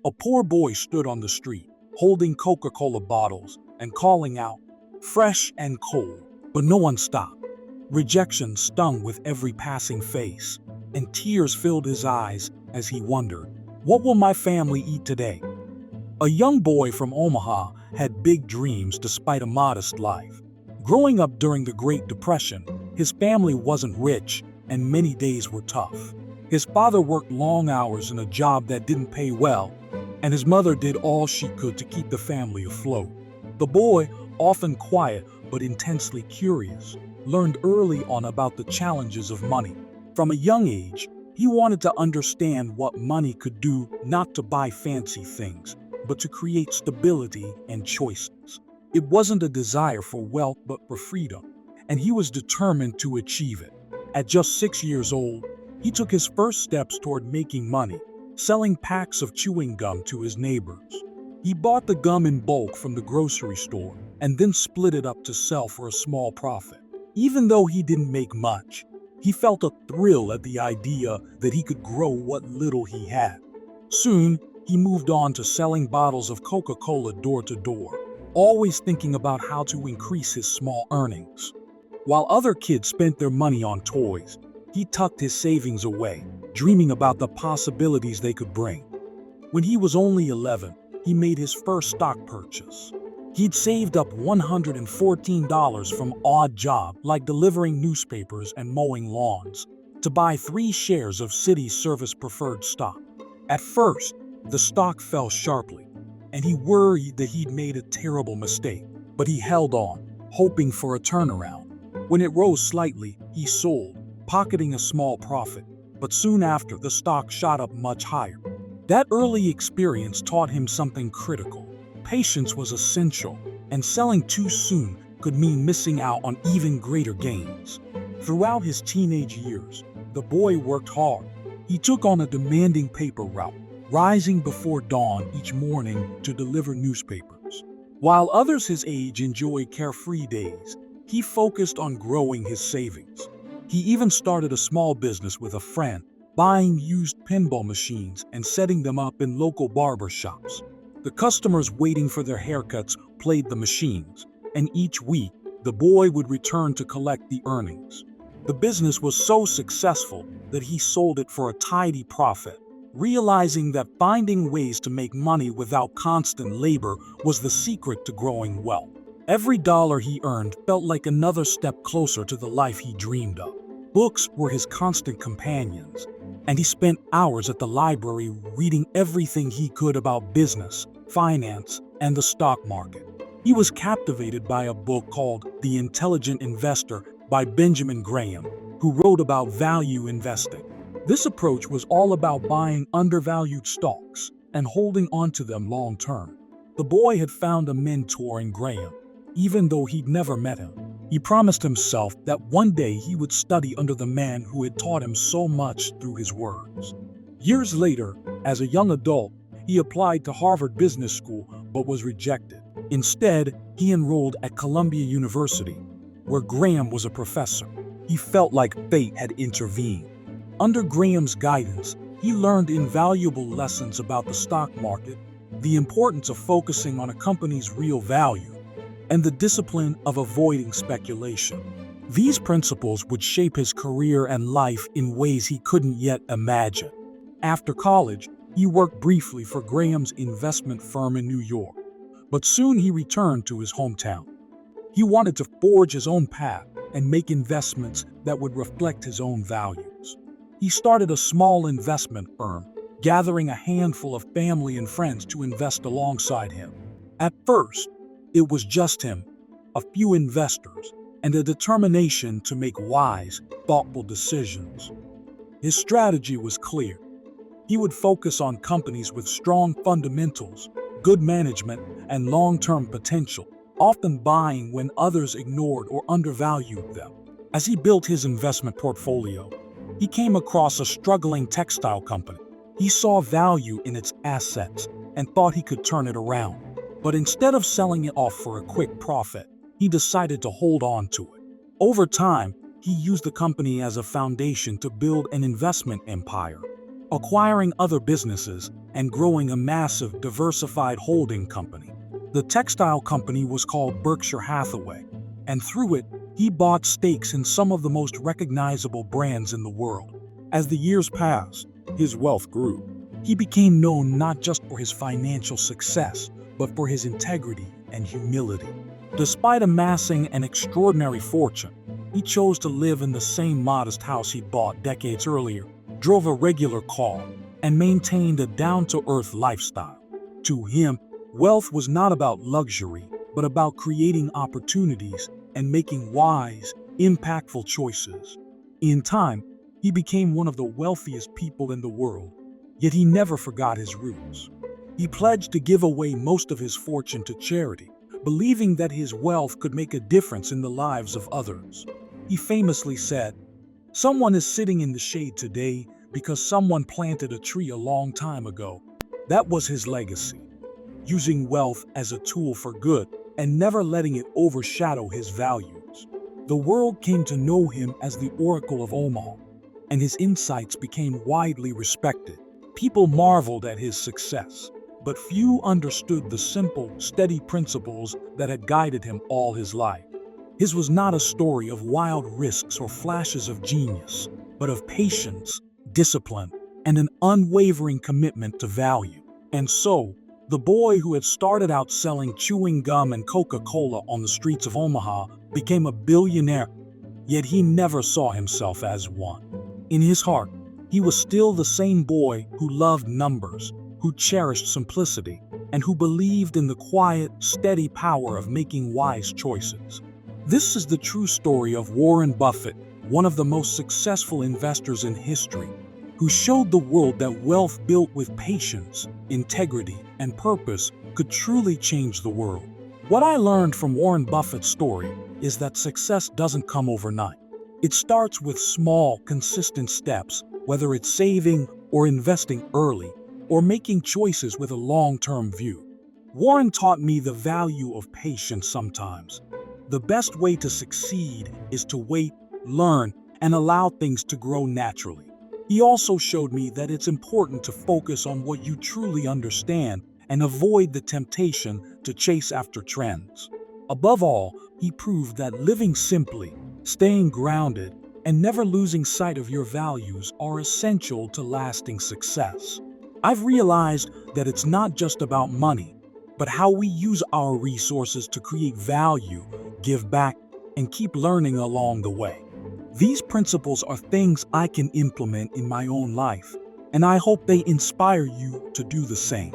A poor boy stood on the street, holding Coca-Cola bottles and calling out, "Fresh and cold," but no one stopped. Rejection stung with every passing face, and tears filled his eyes as he wondered, "What will my family eat today?" A young boy from Omaha had big dreams despite a modest life. Growing up during the Great Depression, his family wasn't rich and many days were tough. His father worked long hours in a job that didn't pay well, and his mother did all she could to keep the family afloat. The boy, often quiet but intensely curious, learned early on about the challenges of money. From a young age, he wanted to understand what money could do, not to buy fancy things, but to create stability and choices. It wasn't a desire for wealth but for freedom, and he was determined to achieve it. At just 6 years old, he took his first steps toward making money, selling packs of chewing gum to his neighbors. He bought the gum in bulk from the grocery store and then split it up to sell for a small profit. Even though he didn't make much, he felt a thrill at the idea that he could grow what little he had. Soon, he moved on to selling bottles of Coca-Cola door to door, always thinking about how to increase his small earnings. While other kids spent their money on toys, he tucked his savings away, dreaming about the possibilities they could bring. When he was only 11, he made his first stock purchase. He'd saved up $114 from odd jobs like delivering newspapers and mowing lawns to buy 3 shares of City Service preferred stock. At first, the stock fell sharply, and he worried that he'd made a terrible mistake, but he held on, hoping for a turnaround. When it rose slightly, he sold, pocketing a small profit, but soon after, the stock shot up much higher. That early experience taught him something critical. Patience was essential, and selling too soon could mean missing out on even greater gains. Throughout his teenage years, the boy worked hard. He took on a demanding paper route, rising before dawn each morning to deliver newspapers. While others his age enjoyed carefree days, he focused on growing his savings. He even started a small business with a friend, buying used pinball machines and setting them up in local barber shops. The customers waiting for their haircuts played the machines, and each week, the boy would return to collect the earnings. The business was so successful that he sold it for a tidy profit, realizing that finding ways to make money without constant labor was the secret to growing wealth. Every dollar he earned felt like another step closer to the life he dreamed of. Books were his constant companions, and he spent hours at the library reading everything he could about business, finance, and the stock market. He was captivated by a book called The Intelligent Investor by Benjamin Graham, who wrote about value investing. This approach was all about buying undervalued stocks and holding onto them long term. The boy had found a mentor in Graham, even though he'd never met him. He promised himself that one day he would study under the man who had taught him so much through his words. Years later, as a young adult, he applied to Harvard Business School but was rejected. Instead, he enrolled at Columbia University, where Graham was a professor. He felt like fate had intervened. Under Graham's guidance, he learned invaluable lessons about the stock market, the importance of focusing on a company's real value, and the discipline of avoiding speculation. These principles would shape his career and life in ways he couldn't yet imagine. After college, he worked briefly for Graham's investment firm in New York, but soon he returned to his hometown. He wanted to forge his own path and make investments that would reflect his own values. He started a small investment firm, gathering a handful of family and friends to invest alongside him. At first, it was just him, a few investors, and a determination to make wise, thoughtful decisions. His strategy was clear. He would focus on companies with strong fundamentals, good management, and long-term potential, often buying when others ignored or undervalued them. As he built his investment portfolio, he came across a struggling textile company. He saw value in its assets and thought he could turn it around. But instead of selling it off for a quick profit, he decided to hold on to it. Over time, he used the company as a foundation to build an investment empire. acquiring other businesses and growing a massive, diversified holding company. The textile company was called Berkshire Hathaway, and through it, he bought stakes in some of the most recognizable brands in the world. As the years passed, his wealth grew. He became known not just for his financial success, but for his integrity and humility. Despite amassing an extraordinary fortune, he chose to live in the same modest house he'd bought decades earlier, drove a regular car, and maintained a down-to-earth lifestyle. To him, wealth was not about luxury, but about creating opportunities and making wise, impactful choices. In time, he became one of the wealthiest people in the world, yet he never forgot his roots. He pledged to give away most of his fortune to charity, believing that his wealth could make a difference in the lives of others. He famously said, "Someone is sitting in the shade today because someone planted a tree a long time ago." That was his legacy, using wealth as a tool for good and never letting it overshadow his values. The world came to know him as the Oracle of Omaha, and his insights became widely respected. People marveled at his success, but few understood the simple, steady principles that had guided him all his life. His was not a story of wild risks or flashes of genius, but of patience, discipline, and an unwavering commitment to value. And so, the boy who had started out selling chewing gum and Coca-Cola on the streets of Omaha became a billionaire, yet he never saw himself as one. In his heart, he was still the same boy who loved numbers, who cherished simplicity, and who believed in the quiet, steady power of making wise choices. This is the true story of Warren Buffett, one of the most successful investors in history, who showed the world that wealth built with patience, integrity, and purpose could truly change the world. What I learned from Warren Buffett's story is that success doesn't come overnight. It starts with small, consistent steps, whether it's saving or investing early, or making choices with a long-term view. Warren taught me the value of patience sometimes. The best way to succeed is to wait, learn, and allow things to grow naturally. He also showed me that it's important to focus on what you truly understand and avoid the temptation to chase after trends. Above all, he proved that living simply, staying grounded, and never losing sight of your values are essential to lasting success. I've realized that it's not just about money, but how we use our resources to create value, give back, and keep learning along the way. These principles are things I can implement in my own life, and I hope they inspire you to do the same.